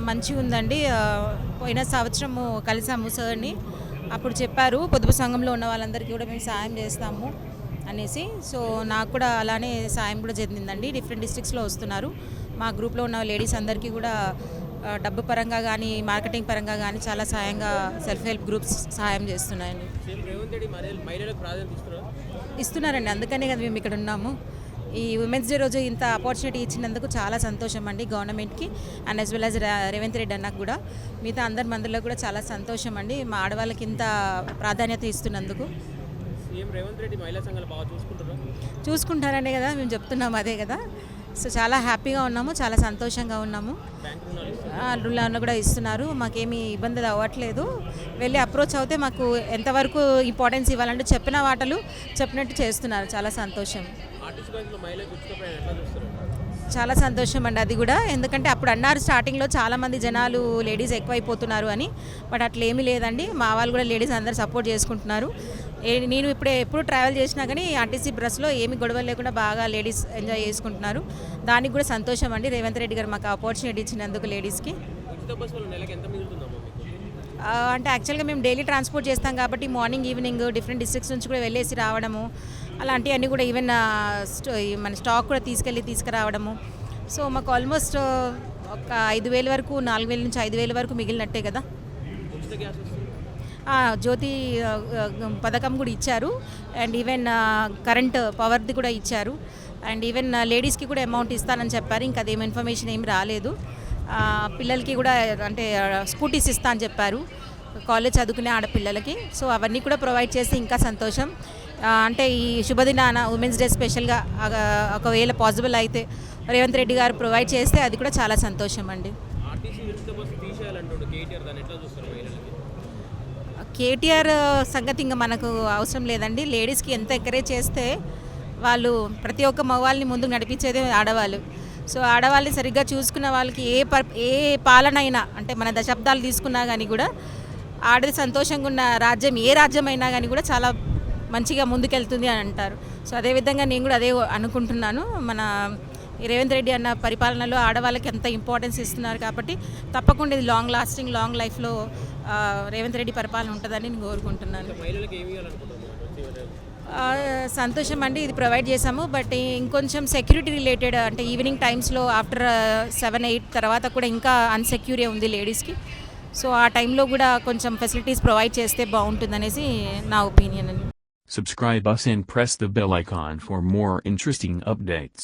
మంచిగా ఉందండి. పోయిన సంవత్సరము కలిసాము సార్ని. అప్పుడు చెప్పారు పొదుపు సంఘంలో ఉన్న వాళ్ళందరికీ కూడా మేము సాయం చేస్తాము అనేసి. సో నాకు కూడా అలానే సాయం కూడా చెందిందండి. డిఫరెంట్ డిస్ట్రిక్ట్స్లో వస్తున్నారు. మా గ్రూప్లో ఉన్న లేడీస్ అందరికీ కూడా డబ్బు పరంగా కానీ మార్కెటింగ్ పరంగా కానీ చాలా సాయంగా సెల్ఫ్ హెల్ప్ గ్రూప్స్ సహాయం చేస్తున్నాయండి. ఇస్తున్నారండి, అందుకనే కదా మేము ఇక్కడ ఉన్నాము. ఈ ఉమెన్స్ డే రోజు ఇంత ఆపర్చునిటీ ఇచ్చినందుకు చాలా సంతోషం అండి గవర్నమెంట్కి and as well as Revanth Reddy అన్నకు కూడా, మిగతా అందరి మందిలో కూడా చాలా సంతోషం అండి మా ఆడవాళ్ళకి ఇంత ప్రాధాన్యత ఇస్తున్నందుకు. చూసుకుంటారనే కదా మేము చెప్తున్నాము, అదే కదా. సో చాలా హ్యాపీగా ఉన్నాము, చాలా సంతోషంగా ఉన్నాము. రుణాలు కూడా ఇస్తున్నారు, మాకేమీ ఇబ్బంది అవ్వట్లేదు. వెళ్ళి అప్రోచ్ అవుతే మాకు ఎంతవరకు ఇంపార్టెన్స్ ఇవ్వాలంటే చెప్పిన వాటలు చెప్పినట్టు చేస్తున్నారు. చాలా సంతోషం, చాలా సంతోషం అండి అది కూడా. ఎందుకంటే అప్పుడు అన్నారు స్టార్టింగ్లో చాలామంది జనాలు లేడీస్ ఎక్కువైపోతున్నారు అని, బట్ అట్లా ఏమీ లేదండి. మా వాళ్ళు కూడా లేడీస్ అందరూ సపోర్ట్ చేసుకుంటున్నారు. నేను ఎప్పుడు ట్రావెల్ చేసినా కానీ ఆర్టీసీ బస్సులో ఏమి గొడవ లేకుండా బాగా లేడీస్ ఎంజాయ్ చేసుకుంటున్నారు. దానికి కూడా సంతోషం అండి రేవంత్ రెడ్డి గారు మాకు ఆపర్చునిటీ ఇచ్చినందుకు లేడీస్కి. అంటే యాక్చువల్గా మేము డైలీ ట్రాన్స్పోర్ట్ చేస్తాం కాబట్టి మార్నింగ్ ఈవినింగ్ డిఫరెంట్ డిస్ట్రిక్ట్స్ నుంచి కూడా వెళ్ళేసి రావడము అలాంటివన్నీ కూడా, ఈవెన్ మన స్టాక్ కూడా తీసుకురావడము. సో మాకు ఆల్మోస్ట్ ఒక 5,000 వరకు, 4,000 నుంచి 5,000 వరకు మిగిలినట్టే కదా. జ్యోతి పథకం కూడా ఇచ్చారు అండ్ ఈవెన్ కరెంట్ పవర్ది కూడా ఇచ్చారు అండ్ ఈవెన్ లేడీస్కి కూడా అమౌంట్ ఇస్తానని చెప్పారు. ఇంకా అదేం ఇన్ఫర్మేషన్ ఏం రాలేదు. పిల్లలకి కూడా అంటే స్కూటీస్ ఇస్తా అని చెప్పారు కాలేజ్ చదువుకునే ఆడపిల్లలకి. సో అవన్నీ కూడా ప్రొవైడ్ చేసి ఇంకా సంతోషం. అంటే ఈ శుభదినాన ఉమెన్స్ డే స్పెషల్గా ఒకవేళ పాసిబుల్ అయితే రేవంత్ రెడ్డి గారు ప్రొవైడ్ చేస్తే అది కూడా చాలా సంతోషం అండి. కేటీఆర్ సంగతి ఇంకా మనకు అవసరం లేదండి. లేడీస్కి ఎంత ఎంకరేజ్ చేస్తే వాళ్ళు ప్రతి ఒక్క మగవాళ్ళని ముందుకు నడిపించేదే ఆడవాళ్ళు. సో ఆడవాళ్ళని సరిగ్గా చూసుకున్న వాళ్ళకి ఏ పాలన అయినా, అంటే మన దశాబ్దాలు తీసుకున్నా కానీ కూడా ఆడది సంతోషంగా ఉన్న రాజ్యం ఏ రాజ్యం అయినా కానీ కూడా చాలా మంచిగా ముందుకెళ్తుంది అని అంటారు. సో అదేవిధంగా నేను కూడా అదే అనుకుంటున్నాను. మన రేవంత్ రెడ్డి అన్న పరిపాలనలో ఆడవాళ్ళకి ఎంత ఇంపార్టెన్స్ ఇస్తున్నారు కాబట్టి తప్పకుండా ఇది లాంగ్ లాస్టింగ్ లాంగ్ లైఫ్లో రేవంత్ రెడ్డి పరిపాలన ఉంటుందని నేను కోరుకుంటున్నాను. సంతోషం అండి, ఇది ప్రొవైడ్ చేశాము. బట్ ఇంకొంచెం సెక్యూరిటీ రిలేటెడ్, అంటే ఈవినింగ్ టైమ్స్లో ఆఫ్టర్ 7-8 తర్వాత కూడా ఇంకా అన్సెక్యూరే ఉంది లేడీస్కి. సో ఆ టైంలో కూడా కొంచెం ఫెసిలిటీస్ ప్రొవైడ్ చేస్తే బాగుంటుందనేసి నా ఒపీనియన్ అండి. Subscribe us and press the bell icon for more interesting updates.